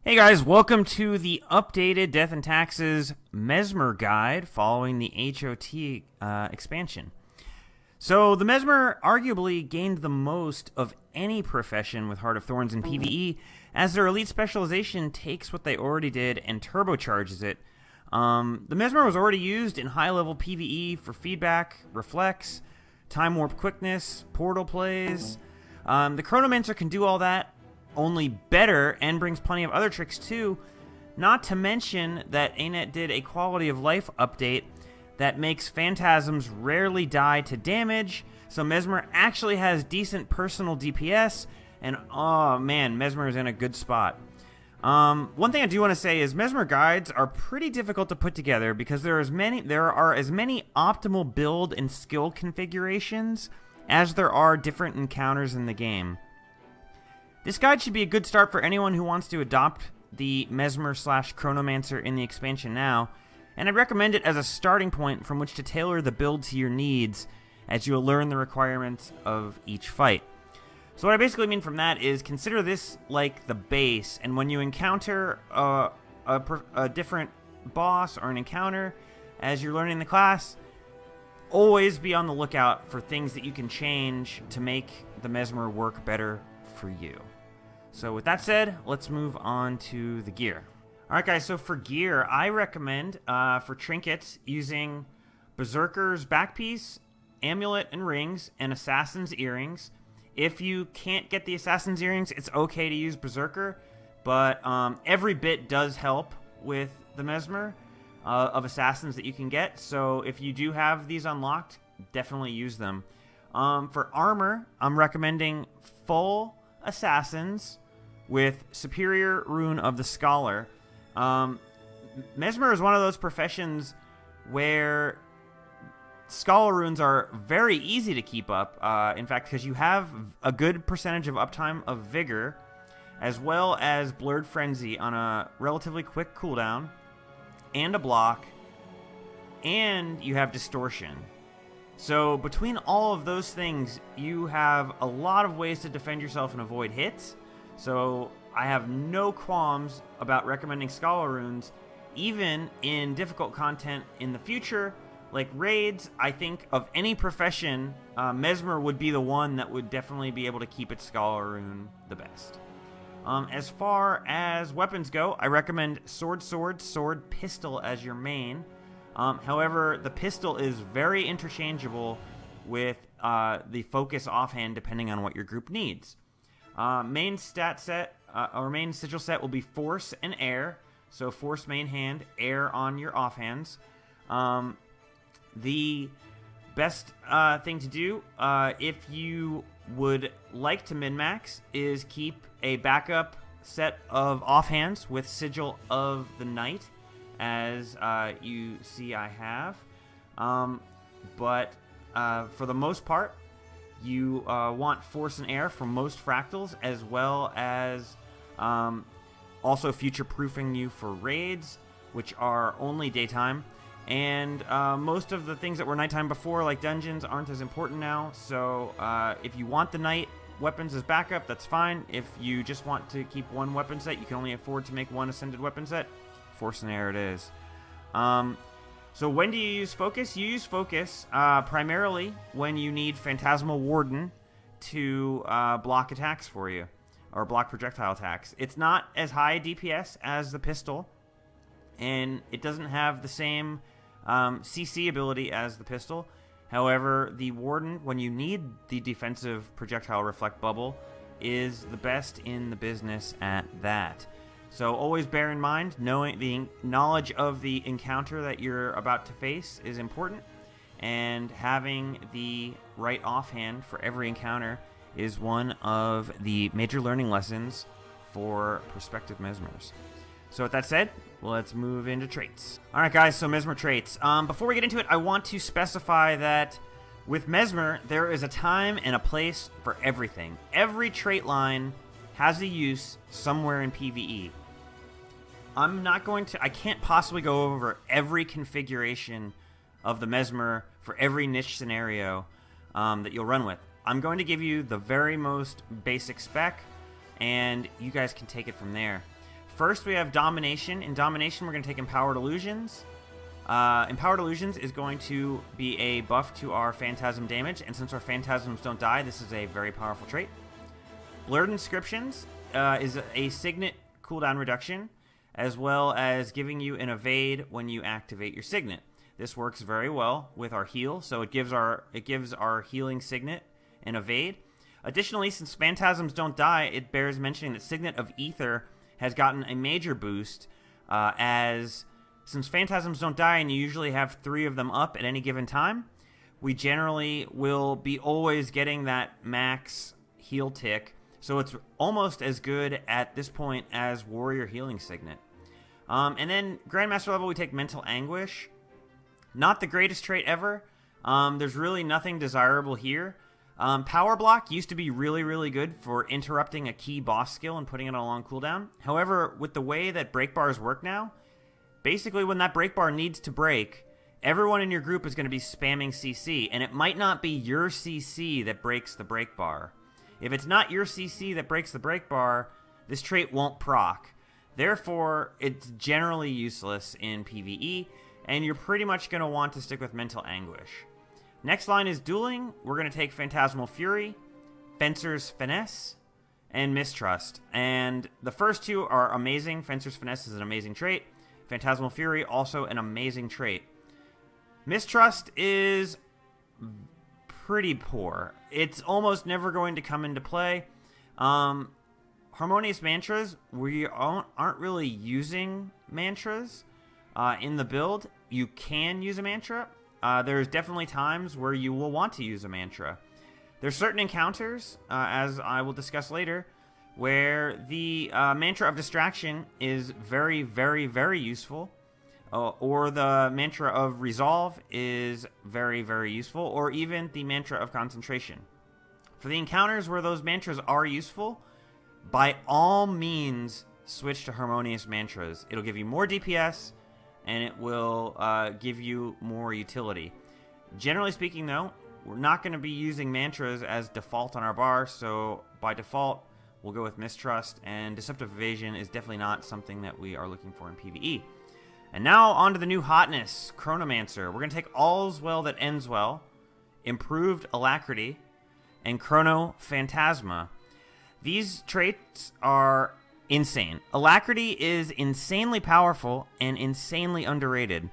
Hey guys, welcome to the updated Death and Taxes Mesmer guide following the HOT expansion. So the Mesmer arguably gained the most of any profession with Heart of Thorns in PvE, as their elite specialization takes what they already did and turbocharges it. The Mesmer was already used in high-level PvE for feedback, reflex, time warp quickness, portal plays. The Chronomancer can do all that, only better, and brings plenty of other tricks too. Not to mention that ANET did a quality of life update that makes phantasms rarely die to damage, so Mesmer actually has decent personal DPS, and oh man, Mesmer is in a good spot. One thing I do want to say is Mesmer guides are pretty difficult to put together because there are as many optimal build and skill configurations as there are different encounters in the game. This guide should be a good start for anyone who wants to adopt the Mesmer/Chronomancer in the expansion now, and I'd recommend it as a starting point from which to tailor the build to your needs as you learn the requirements of each fight. So what I basically mean from that is consider this like the base, and when you encounter a different boss or an encounter as you're learning the class, always be on the lookout for things that you can change to make the Mesmer work better for you. So with that said, let's move on to the gear. Alright guys, so for gear, I recommend for trinkets using Berserker's backpiece, amulet and rings, and Assassin's earrings. If you can't get the Assassin's earrings, it's okay to use Berserker, but every bit does help with the Mesmer of Assassins that you can get, so if you do have these unlocked, definitely use them. For armor, I'm recommending full Assassins with Superior Rune of the Scholar. Mesmer is one of those professions where Scholar runes are very easy to keep up. In fact, because you have a good percentage of uptime of Vigor, as well as Blurred Frenzy on a relatively quick cooldown, and a block, and you have Distortion. So between all of those things, you have a lot of ways to defend yourself and avoid hits. So I have no qualms about recommending Scholar runes, even in difficult content in the future, like raids. I think of any profession, Mesmer would be the one that would definitely be able to keep its Scholar rune the best. As far as weapons go, I recommend sword, pistol as your main. However, the pistol is very interchangeable with the focus offhand depending on what your group needs. Main stat set, or main sigil set will be force and air. So force main hand, air on your offhands. The best thing to do if you would like to min-max is keep a backup set of offhands with Sigil of the Night, as you see I have. But for the most part, you want force and air for most fractals, as well as also future-proofing you for raids, which are only daytime. And most of the things that were nighttime before, like dungeons, aren't as important now. So if you want the night weapons as backup, that's fine. If you just want to keep one weapon set, you can only afford to make one ascended weapon set, force and air it is. So when do you use focus? You use focus primarily when you need Phantasmal Warden to block attacks for you, or block projectile attacks. It's not as high DPS as the pistol, and it doesn't have the same CC ability as the pistol. However, the Warden, when you need the defensive projectile reflect bubble, is the best in the business at that. So always bear in mind, knowing the knowledge of the encounter that you're about to face is important, and having the right offhand for every encounter is one of the major learning lessons for prospective Mesmers. So with that said, let's move into traits. Alright guys, so Mesmer traits. Before we get into it, I want to specify that with Mesmer, there is a time and a place for everything. Every trait line has a use somewhere in PvE. I can't possibly go over every configuration of the Mesmer for every niche scenario that you'll run with. I'm going to give you the very most basic spec, and you guys can take it from there. First, we have Domination. In Domination, we're going to take Empowered Illusions. Empowered Illusions is going to be a buff to our Phantasm damage, and since our Phantasms don't die, this is a very powerful trait. Blurred Inscriptions is a Signet cooldown reduction, as well as giving you an evade when you activate your Signet. This works very well with our heal, so it gives our healing Signet an evade. Additionally, since Phantasms don't die, it bears mentioning that Signet of Ether has gotten a major boost, since Phantasms don't die and you usually have 3 of them up at any given time, we generally will be always getting that max heal tick, so it's almost as good at this point as Warrior Healing Signet. And then Grandmaster level, we take Mental Anguish. Not the greatest trait ever. There's really nothing desirable here. Power Block used to be really, really good for interrupting a key boss skill and putting it on a long cooldown. However, with the way that break bars work now, basically when that break bar needs to break, everyone in your group is going to be spamming CC, and it might not be your CC that breaks the break bar. If it's not your CC that breaks the break bar, this trait won't proc. Therefore, it's generally useless in PvE, and you're pretty much going to want to stick with Mental Anguish. Next line is Dueling. We're going to take Phantasmal Fury, Fencer's Finesse, and Mistrust. And the first 2 are amazing. Fencer's Finesse is an amazing trait. Phantasmal Fury, also an amazing trait. Mistrust is pretty poor. It's almost never going to come into play. Harmonious Mantras, we aren't really using mantras in the build. You can use a mantra. There's definitely times where you will want to use a mantra. There's certain encounters, as I will discuss later, where the Mantra of Distraction is very, very, very useful, or the Mantra of Resolve is very, very useful, or even the Mantra of Concentration. For the encounters where those mantras are useful, by all means, switch to Harmonious Mantras. It'll give you more DPS, and it will give you more utility. Generally speaking, though, we're not going to be using mantras as default on our bar, so by default, we'll go with Mistrust, and Deceptive Evasion is definitely not something that we are looking for in PvE. And now, on to the new hotness, Chronomancer. We're going to take All's Well That Ends Well, Improved Alacrity, and Chrono Phantasma. These traits are insane. Alacrity is insanely powerful and insanely underrated.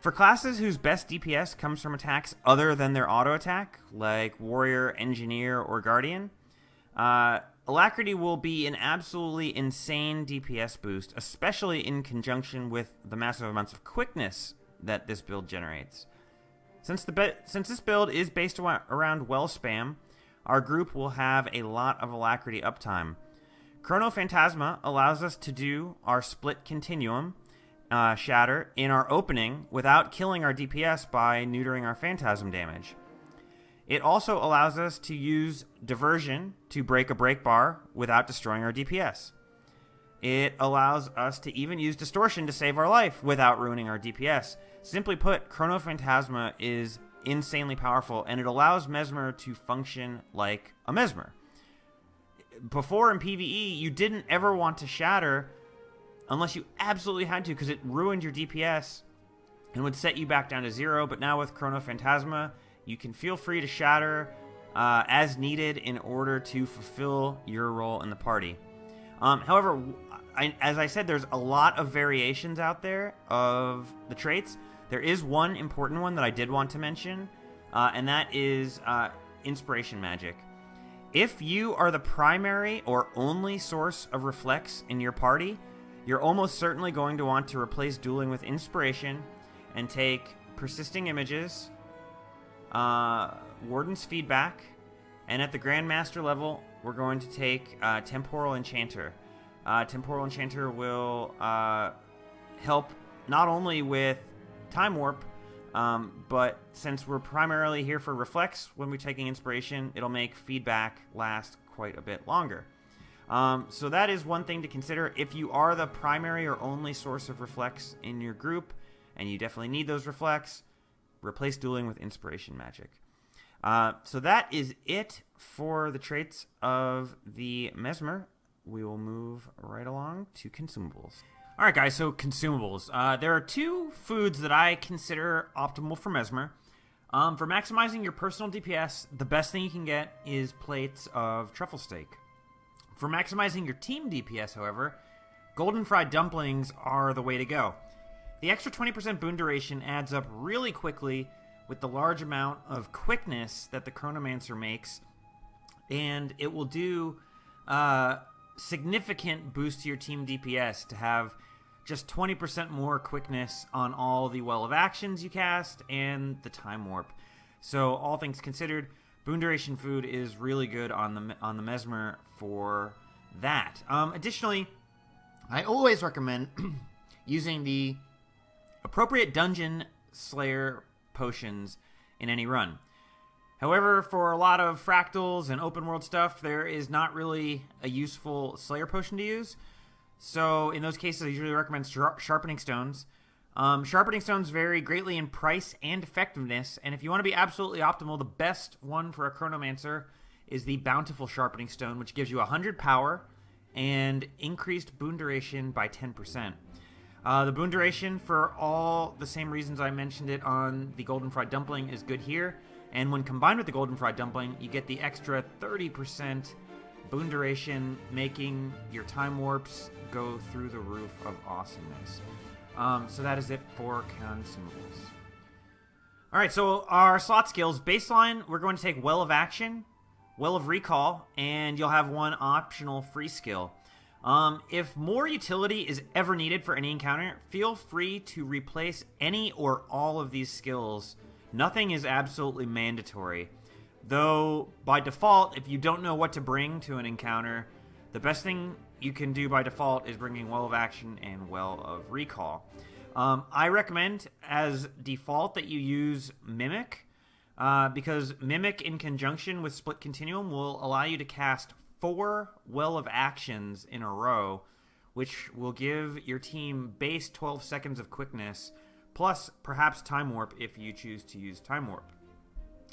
For classes whose best DPS comes from attacks other than their auto attack, like Warrior, Engineer, or Guardian, Alacrity will be an absolutely insane DPS boost, especially in conjunction with the massive amounts of quickness that this build generates. Since this build is based around well spam, our group will have a lot of Alacrity uptime. Chrono Phantasma allows us to do our split continuum shatter in our opening without killing our DPS by neutering our Phantasm damage. It also allows us to use Diversion to break a break bar without destroying our DPS. It allows us to even use Distortion to save our life without ruining our DPS. Simply put, Chrono Phantasma is insanely powerful, and it allows Mesmer to function like a Mesmer. Before in PvE, you didn't ever want to shatter unless you absolutely had to, because it ruined your DPS and would set you back down to 0. But now with Chrono Phantasma, you can feel free to shatter as needed in order to fulfill your role in the party. However, as I said, there's a lot of variations out there of the traits. There is one important one that I did want to mention, and that is Inspiration Magic. If you are the primary or only source of Reflex in your party, you're almost certainly going to want to replace Dueling with Inspiration and take Persisting Images, Warden's Feedback, and at the Grandmaster level, we're going to take Temporal Enchanter. Temporal Enchanter will help not only with Time Warp, but since we're primarily here for Reflex when we're taking Inspiration, it'll make Feedback last quite a bit longer. So that is one thing to consider. If you are the primary or only source of Reflex in your group, and you definitely need those Reflex, replace Dueling with Inspiration Magic. So that is it for the traits of the Mesmer. we will move right along to consumables. All right, guys, so consumables. There are 2 foods that I consider optimal for Mesmer. For maximizing your personal DPS, the best thing you can get is plates of truffle steak. For maximizing your team DPS, however, golden fried dumplings are the way to go. The extra 20% boon duration adds up really quickly with the large amount of quickness that the Chronomancer makes, and it will do significant boost to your team DPS to have just 20% more quickness on all the Well of Actions you cast and the Time Warp. So all things considered, boon duration food is really good on the Mesmer for that. Additionally, I always recommend using the appropriate Dungeon Slayer potions in any run. However, for a lot of Fractals and open world stuff, there is not really a useful Slayer potion to use. So in those cases, I usually recommend Sharpening Stones. Sharpening Stones vary greatly in price and effectiveness, and if you want to be absolutely optimal, the best one for a Chronomancer is the Bountiful Sharpening Stone, which gives you 100 power and increased boon duration by 10%. The boon duration, for all the same reasons I mentioned it on the Golden Fried Dumpling, is good here. And when combined with the Golden Fried Dumpling, you get the extra 30% boon duration, making your Time Warps go through the roof of awesomeness. So that is it for consumables. Alright, so our slot skills. Baseline, we're going to take Well of Action, Well of Recall, and you'll have 1 optional free skill. If more utility is ever needed for any encounter, feel free to replace any or all of these skills. Nothing is absolutely mandatory. Though, by default, if you don't know what to bring to an encounter, the best thing you can do by default is bringing Well of Action and Well of Recall. I recommend, as default, that you use Mimic, because Mimic in conjunction with Split Continuum will allow you to cast 4 Well of Actions in a row, which will give your team base 12 seconds of quickness, plus perhaps Time Warp if you choose to use Time Warp.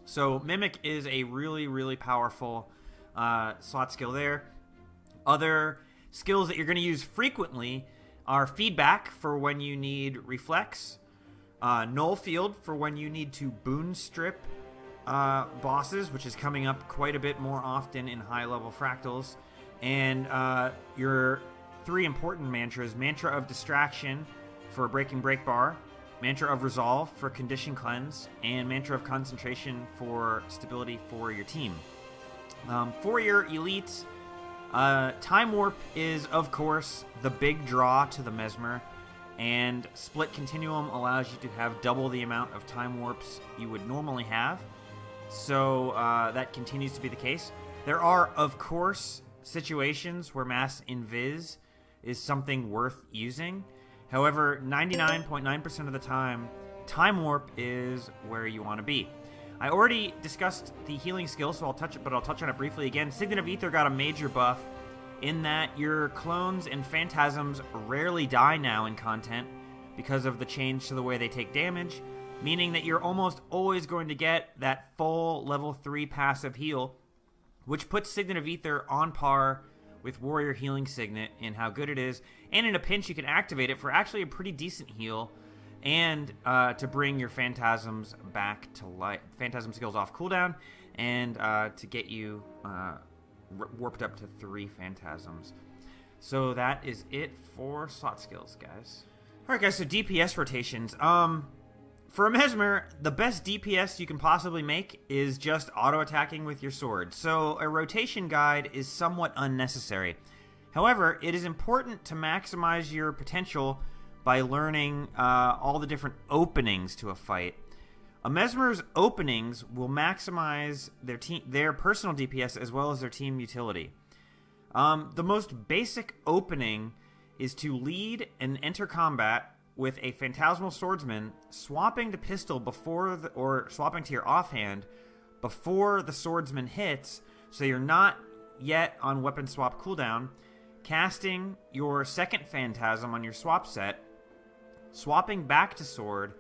So Mimic is a really, really powerful slot skill there. Other skills that you're going to use frequently are Feedback for when you need Reflex, Null Field for when you need to boon strip bosses, which is coming up quite a bit more often in high-level Fractals, and your 3 important mantras: Mantra of Distraction for Breaking Break Bar, Mantra of Resolve for Condition Cleanse, and Mantra of Concentration for Stability for your team. For your elites, Time Warp is, of course, the big draw to the Mesmer, and Split Continuum allows you to have double the amount of Time Warps you would normally have. So that continues to be the case. There are, of course, situations where Mass Invis is something worth using. However, 99.9% of the time, Time Warp is where you want to be. I already discussed the healing skill, so I'll touch on it briefly again. Signet of Ether got a major buff in that your clones and phantasms rarely die now in content because of the change to the way they take damage, meaning that you're almost always going to get that full level 3 passive heal, which puts Signet of Ether on par with Warrior Healing Signet in how good it is, and in a pinch you can activate it for actually a pretty decent heal, and to bring your phantasms back to life, phantasm skills off cooldown, and to get you warped up to 3 phantasms. So that is it for slot skills, guys. Alright guys, so DPS rotations. For a Mesmer, the best DPS you can possibly make is just auto-attacking with your sword, so a rotation guide is somewhat unnecessary. However, it is important to maximize your potential by learning all the different openings to a fight. A Mesmer's openings will maximize their personal DPS as well as their team utility. The most basic opening is to lead and enter combat with a Phantasmal Swordsman, swapping to pistol or swapping to your offhand before the swordsman hits, so you're not yet on weapon swap cooldown, casting your second Phantasm on your swap set, swapping back to sword,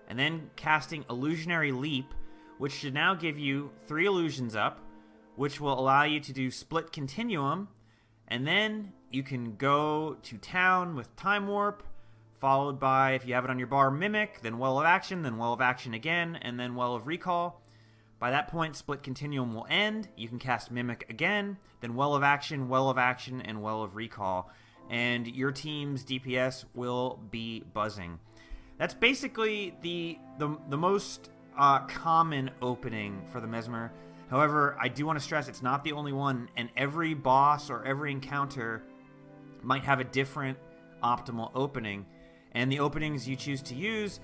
and then casting Illusionary Leap, which should now give you 3 illusions up, which will allow you to do Split Continuum, And then you can go to town with Time Warp, followed by, if you have it on your bar, Mimic, then Well of Action, then Well of Action again, and then Well of Recall. By that point, Split Continuum will end. You can cast Mimic again, then Well of Action, and Well of Recall. And your team's DPS will be buzzing. That's basically the most common opening for the Mesmer. However, I do want to stress it's not the only one, and every boss or every encounter might have a different optimal opening. And the openings you choose to use,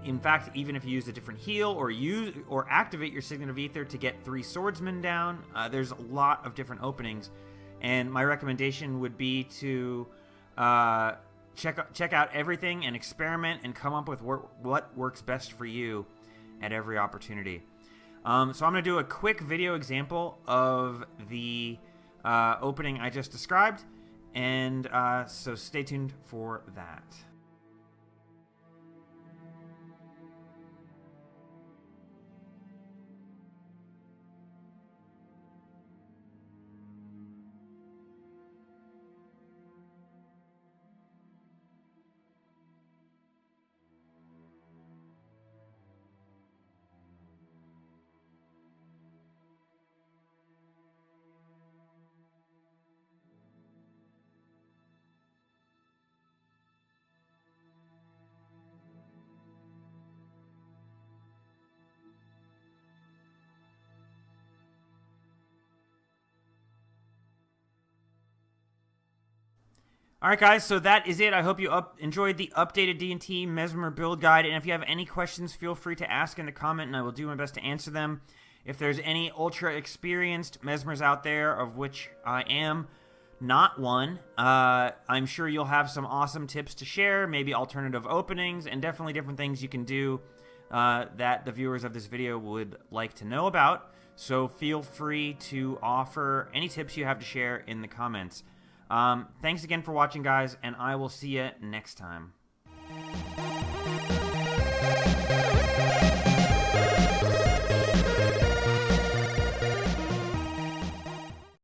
in fact, even if you use a different heal or activate your Signet of Ether to get 3 swordsmen down, there's a lot of different openings. And my recommendation would be to check out everything and experiment and come up with what works best for you at every opportunity. So I'm going to do a quick video example of the opening I just described, and so stay tuned for that. Alright guys, so that is it. I hope you enjoyed the updated DnT Mesmer build guide, and if you have any questions, feel free to ask in the comment, and I will do my best to answer them. If there's any ultra-experienced Mesmers out there, of which I am not one, I'm sure you'll have some awesome tips to share, maybe alternative openings, and definitely different things you can do that the viewers of this video would like to know about. So feel free to offer any tips you have to share in the comments. Thanks again for watching, guys, and I will see you next time.